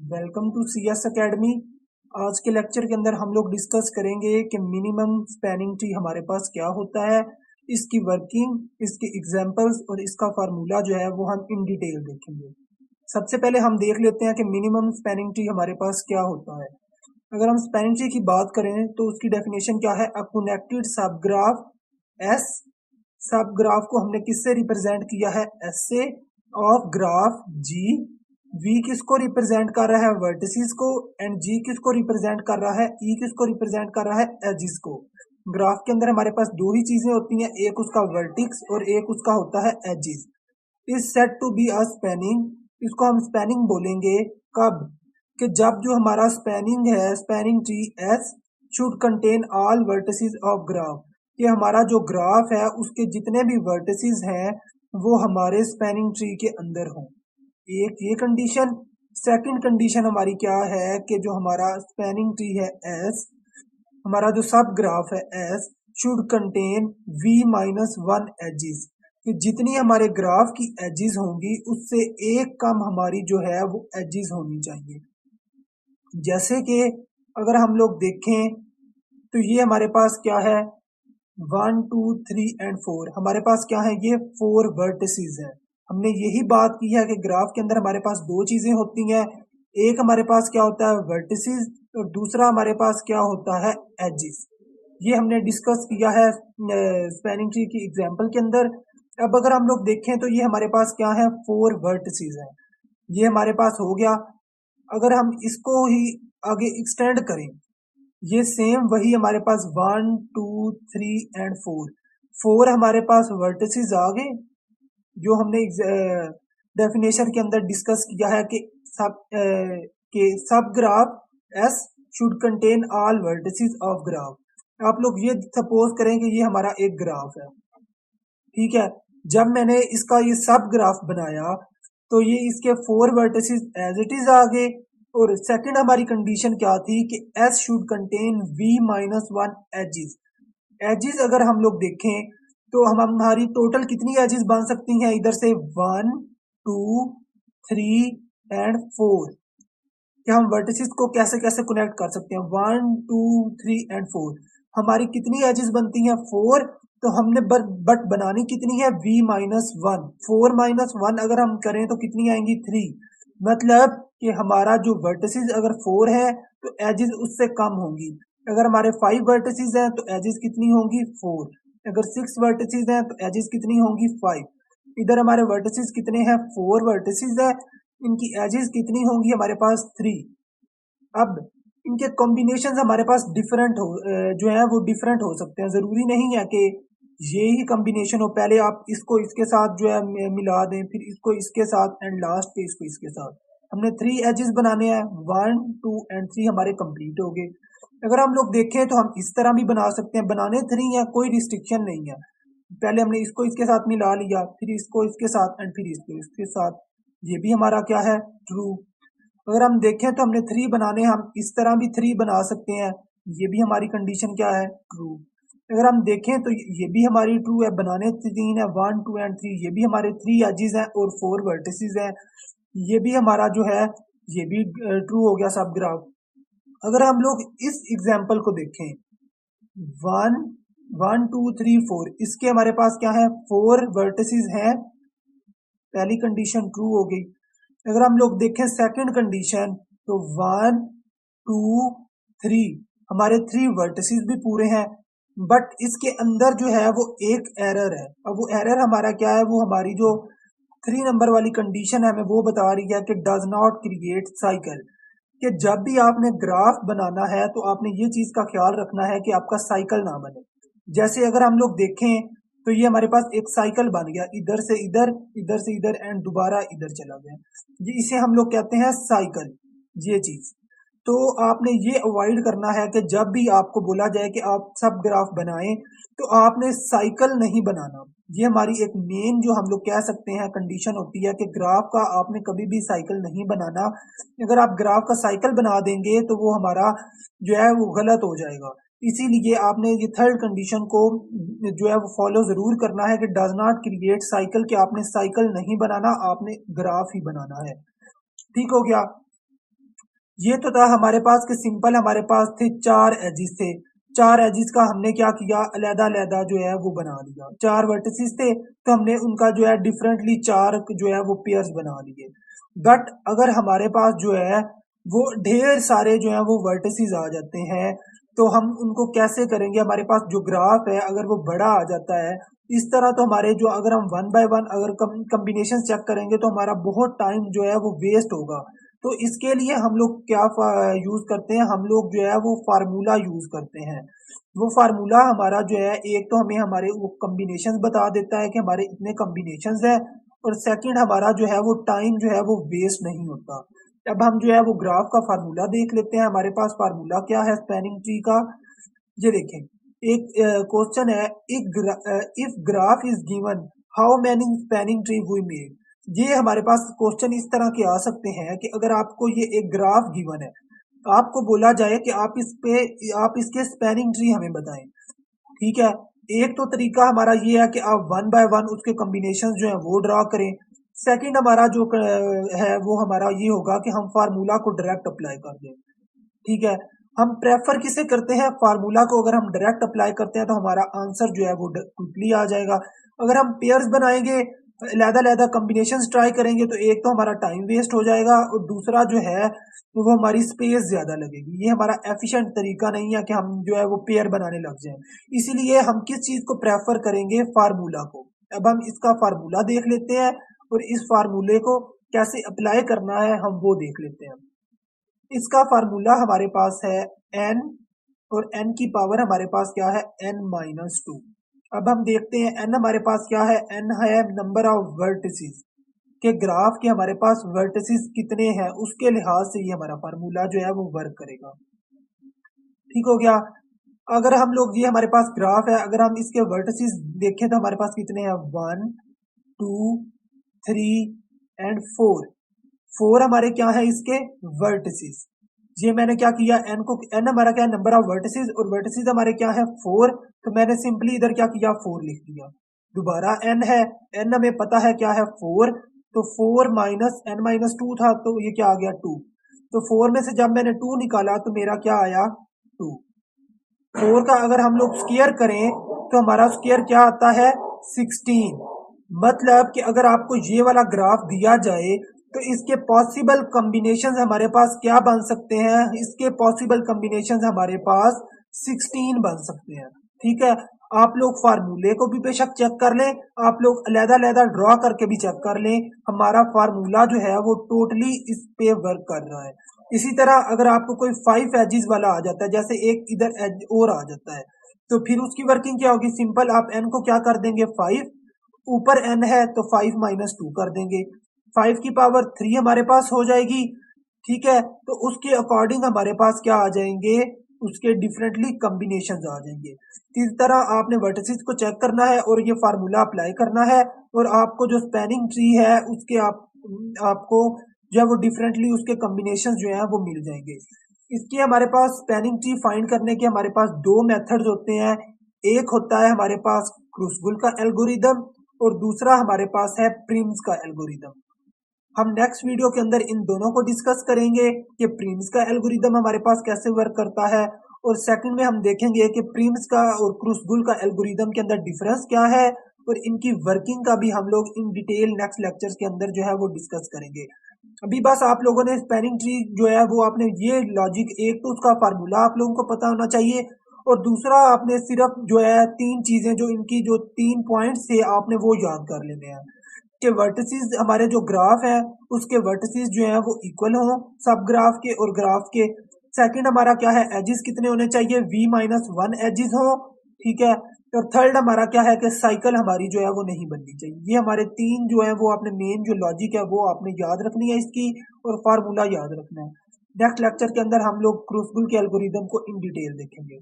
Welcome to CS academy. आज के lecture के अंदर हम लोग डिस्कस करेंगे कि मिनिमम स्पैनिंग ट्री हमारे पास क्या होता है, इसकी वर्किंग, इसके एग्जांपल्स और इसका फार्मूला जो है वो हम इन डिटेल देखेंगे। सबसे पहले हम देख लेते हैं कि मिनिमम स्पैनिंग ट्री हमारे पास क्या होता है। अगर हम स्पैनिंग ट्री की बात करें तो उसकी डेफिनेशन क्या है, अ कनेक्टेड सब ग्राफ एस। सब ग्राफ को हमने किससे रिप्रेजेंट किया है, एस से, ऑफ ग्राफ जी। वी किसको रिप्रेजेंट कर रहा है, वर्टिसेस को, एंड जी किसको रिप्रेजेंट कर रहा है, ई किसको रिप्रेजेंट कर रहा है, एजिस को। ग्राफ के अंदर हमारे पास दो ही चीजें होती हैं, एक उसका वर्टिक्स और एक उसका होता है edges. Is set to be a spanning, इसको हम स्पैनिंग बोलेंगे कब, कि जब जो हमारा स्पैनिंग है, spanning tree S should contain all vertices of graph, कि हमारा जो ग्राफ है उसके जितने भी वर्टिसेस हैं वो हमारे स्पैनिंग ट्री के अंदर हों। एक ये कंडीशन। सेकंड कंडीशन हमारी क्या है कि जो हमारा स्पैनिंग ट्री है एस, हमारा जो सब ग्राफ है S should contain V minus one edges, कि जितनी हमारे ग्राफ की एजिस होंगी उससे एक कम हमारी जो है वो एजिस होनी चाहिए। जैसे कि अगर हम लोग देखें तो ये हमारे पास क्या है, 1 2 3 एंड 4, हमारे पास क्या है, ये 4 वर्टिसेस है। हमने यही बात की है कि ग्राफ के अंदर हमारे पास दो चीजें होती हैं, एक हमारे पास क्या होता है वर्टिसेस और दूसरा हमारे पास क्या होता है एजिस। ये हमने डिस्कस किया है स्पैनिंग ट्री की एग्जांपल के अंदर। अब अगर हम लोग देखें तो ये हमारे पास क्या है, 4 वर्टिसेस है, ये हमारे पास हो गया। अगर हम इसको ही आगे एक्सटेंड करें, ये सेम वही हमारे पास 1 2 3 एंड 4, 4 हमारे पास वर्टिसेस आ गए, जो हमने डेफिनेशन के अंदर डिस्कस किया है कि सब graph S should contain all vertices of graph. आप लोग ये सपोज करें कि ये हमारा एक ग्राफ है, ठीक है। जब मैंने इसका ये सब ग्राफ बनाया तो ये इसके 4 वर्टिसेस एज इट इज आ गए, और सेकंड हमारी कंडीशन क्या थी कि S should contain V minus one edges. Edges अगर हम लोग देखें तो हम हमारी टोटल कितनी एजिस बन सकती हैं, इधर से 1 2 3 एंड 4, कि हम वर्टिसेस को कैसे कैसे कनेक्ट कर सकते हैं। 1 2 3 एंड 4 हमारी कितनी एजेस बनती हैं, 4। तो हमने बट बनानी कितनी है, v माइनस वन। 4 - 1 अगर हम करें तो कितनी आएंगी, 3। मतलब कि हमारा जो वर्टिसेस अगर 4 है तो एजेस उससे कम होंगी। अगर हमारे 5 वर्टिसेस हैं तो एजेस कितनी होंगी, 4। अगर 6 वर्टिसेस हैं तो एजेस कितनी होंगी, 5। इधर हमारे वर्टिसेस कितने हैं, 4 वर्टिसेस है, इनकी एजेस कितनी होंगी हमारे पास, 3। अब इनके कॉम्बिनेशन हमारे पास डिफरेंट हो जो है वो डिफरेंट हो सकते हैं, जरूरी नहीं है कि ये ही कॉम्बिनेशन हो। पहले आप इसको इसके साथ जो है मिला दें, फिर इसको इसके साथ, एंड लास्ट पे इसको इसके साथ। हमने 3 एजेस बनाने हैं, 1 2 एंड 3 हमारे कंप्लीट हो गए। अगर हम लोग देखें तो हम इस तरह भी बना सकते हैं, बनाने 3 है, कोई रिस्ट्रिक्शन नहीं है। पहले हमने इसको इसके साथ मिला लिया, फिर इसको इसके साथ, एंड फिर इसको इसके साथ। ये भी हमारा क्या है, ट्रू। अगर हम देखें तो हमने 3 बनाने, हम इस तरह भी 3 बना सकते हैं, ये भी हमारी कंडीशन क्या है, ट्रू। अगर हम देखें तो ये भी हमारी ट्रू है, बनाने 3 है, 1 2 एंड 3, ये भी हमारे 3 एजेस हैं और 4 वर्टिसेस हैं, ये भी हमारा जो है ये भी ट्रू हो गया सब ग्राफ। अगर हम लोग इस एग्जाम्पल को देखें, 1 1 2 3 4, इसके हमारे पास क्या है, 4 वर्टिसेस हैं, पहली कंडीशन ट्रू हो गई। अगर हम लोग देखें सेकंड कंडीशन तो 1 2 3 हमारे 3 वर्टिसेस भी पूरे हैं, बट इसके अंदर जो है वो एक एरर है। अब वो एरर हमारा क्या है, वो हमारी जो 3 नंबर वाली कंडीशन है हमें वो बता रही है कि डज नॉट क्रिएट साइकिल, कि जब भी आपने ग्राफ बनाना है तो आपने ये चीज का ख्याल रखना है कि आपका साइकिल ना बने। जैसे अगर हम लोग देखें तो ये हमारे पास एक साइकिल बन गया, इधर से इधर, इधर से इधर, एंड दोबारा इधर चला गया, ये इसे हम लोग कहते हैं साइकिल, ये चीज। तो आपने ये अवॉइड करना है कि जब भी आपको बोला जाए कि आप सब ग्राफ बनाएं तो आपने साइकिल नहीं बनाना। ये हमारी एक मेन जो हम लोग कह सकते हैं कंडीशन होती है कि ग्राफ का आपने कभी भी साइकिल नहीं बनाना। अगर आप ग्राफ का साइकिल बना देंगे तो वो हमारा जो है वो गलत हो जाएगा। इसीलिए आपने ये थर्ड कंडीशन को जो है वो फॉलो जरूर करना है कि डज नॉट क्रिएट साइकिल, कि आपने साइकिल नहीं बनाना, आपने ग्राफ ही बनाना है। ठीक हो गया। ये तो था हमारे पास कि सिंपल हमारे पास थे 4 एजिस थे। 4 एजिस का हमने क्या किया, अलग-अलग जो है वो बना लिया। 4 वर्टिसेस थे तो हमने उनका जो है डिफरेंटली 4 जो है वो पेयर्स बना लिए। बट अगर हमारे पास जो है वो ढेर सारे जो है वो वर्टिसेस आ जाते हैं तो हम उनको कैसे करेंगे? हमारे पास जो ग्राफ है अगर वो बड़ा आ जाता है इस तरह, तो हमारे जो अगर हम वन बाय वन अगर कम्बिनेशन चेक करेंगे तो हमारा बहुत टाइम जो है वो वेस्ट होगा। तो इसके लिए हम लोग क्या यूज करते हैं, हम लोग जो है वो फार्मूला यूज करते हैं। वो फार्मूला हमारा जो है एक तो हमें हमारे वो कम्बिनेशंस बता देता है कि हमारे इतने कम्बिनेशंस है, और सेकंड हमारा जो है वो टाइम जो है वो वेस्ट नहीं होता। अब हम जो है वो ग्राफ का फार्मूला देख लेते हैं। हमारे पास फार्मूला क्या है स्पैनिंग ट्री का, ये देखें। एक क्वेश्चन है, if graph is given how many spanning tree we made. ये हमारे पास क्वेश्चन इस तरह के आ सकते हैं कि अगर आपको ये एक ग्राफ गिवन है, आपको बोला जाए कि आप इसके स्पैनिंग ट्री हमें बताएं। ठीक है, एक तो तरीका हमारा ये है कि आप वन बाय वन उसके कॉम्बिनेशन जो है वो ड्रा करें। सेकंड हमारा जो है वो हमारा ये होगा कि हम फार्मूला को डायरेक्ट अप्लाई कर दें। ठीक है, हम प्रेफर किसे करते हैं, फार्मूला को अगर हम डायरेक्ट अप्लाई करते हैं तो हमारा आंसर जो है वो क्विकली आ जाएगा। अगर हम पेयर्स बनाएंगे, अलग-अलग कॉम्बिनेशंस ट्राई करेंगे, तो एक तो हमारा टाइम वेस्ट हो जाएगा और दूसरा जो है तो वो हमारी स्पेस ज्यादा लगेगी। ये हमारा एफिशिएंट तरीका नहीं है कि हम जो है वो पेयर बनाने लग जाएं। इसीलिए हम किस चीज को प्रेफर करेंगे, फार्मूला को। अब हम इसका फार्मूला देख लेते हैं और इस फार्मूले को कैसे अप्लाई करना है हम वो देख लेते हैं। इसका फार्मूला हमारे पास है n, और n की पावर हमारे पास क्या है, n-2। अब हम देखते हैं n हमारे पास क्या है, n है नंबर ऑफ वर्टिसेस के ग्राफ के हमारे पास वर्टिसेस कितने हैं उसके लिहाज से ये हमारा फार्मूला जो है वो वर्क करेगा। ठीक हो गया। अगर हम लोग, ये हमारे पास ग्राफ है, अगर हम इसके वर्टिसेस देखें तो हमारे पास कितने हैं, 1 2 3 एंड 4। 4 हमारे क्या है इसके वर्टिसेस। ये मैंने क्या किया, n हमारा क्या है, नंबर ऑफ वर्टिसेस, और वर्टिसेस हमारे क्या है 4, तो मैंने सिंपली इधर क्या किया 4 लिख दिया। दोबारा n है, n हमें पता है क्या है 4, तो 4 माइनस n-2 था तो ये क्या आ गया 2। तो 4 में से जब मैंने 2 निकाला तो मेरा क्या आया 2। 4 का अगर हम लोग स्क्वायर करें तो हमारा स्क्वायर क्या आता है 16। मतलब कि अगर आपको ये वाला ग्राफ दिया जाए तो इसके पॉसिबल कॉम्बिनेशंस हमारे पास क्या बन सकते हैं, इसके पॉसिबल कॉम्बिनेशंस हमारे पास 16 बन सकते हैं। ठीक है, आप लोग फार्मूले को भी बेशक चेक कर लें, आप लोग अलग-अलग ड्रॉ करके भी चेक कर लें, हमारा फार्मूला जो है वो टोटली इस पे वर्क कर रहा है। इसी तरह अगर आपको कोई 5 एजिस वाला आ जाता है, जैसे एक इधर एज और आ जाता है, तो फिर उसकी वर्किंग क्या होगी, सिंपल आप n को क्या कर देंगे 5, ऊपर n है तो 5-2 कर देंगे, 5 की पावर 3 हमारे पास हो जाएगी। ठीक है, तो उसके अकॉर्डिंग हमारे पास क्या आ जाएंगे, उसके डिफरेंटली कॉम्बिनेशन आ जाएंगे। तो इस तरह आपने वर्टिसेस को चेक करना है और ये फार्मूला अप्लाई करना है, और आपको जो स्पैनिंग ट्री है उसके आपको जो है वो डिफरेंटली उसके कॉम्बिनेशन जो है वो मिल जाएंगे। इसके हमारे पास स्पैनिंग ट्री फाइंड करने के हमारे पास दो मेथड्स होते हैं। एक होता है हमारे पास क्रूसबुल का एल्गोरिदम, और दूसरा हमारे पास है प्रिम्स का एल्गोरिदम। हम नेक्स्ट वीडियो के अंदर इन दोनों को डिस्कस करेंगे कि प्रिम्स का एल्गोरिदम हमारे पास कैसे वर्क करता है, और सेकंड में हम देखेंगे कि प्रिम्स का और क्रूसबुल का एल्गोरिदम के अंदर डिफरेंस क्या है, और इनकी वर्किंग का भी हम लोग इन डिटेल नेक्स्ट लेक्चर्स के अंदर जो है वो डिस्कस करेंगे। अभी बस आप लोगों ने स्पैनिंग ट्री जो है वो आपने ये लॉजिक, एक तो उसका फार्मूला आप लोगों को पता होना चाहिए, और दूसरा आपने सिर्फ जो है तीन चीजें, जो इनकी जो 3 पॉइंट्स थे आपने वो याद कर लेने हैं कि वर्टिसेस हमारे जो ग्राफ है उसके वर्टिसेस जो है वो इक्वल हो सब ग्राफ के और ग्राफ के। सेकंड हमारा क्या है, एजिस कितने होने चाहिए, v-1 एजिस हो। ठीक है, और थर्ड हमारा क्या है कि साइकिल हमारी जो है वो नहीं बननी चाहिए। ये हमारे तीन जो है वो आपने मेन जो लॉजिक है वो आपने याद रखनी है इसकी, और फार्मूला याद रखना है। नेक्स्ट लेक्चर के अंदर हम लोग क्रूसबुल के एल्गोरिदम को इन डिटेल देखेंगे।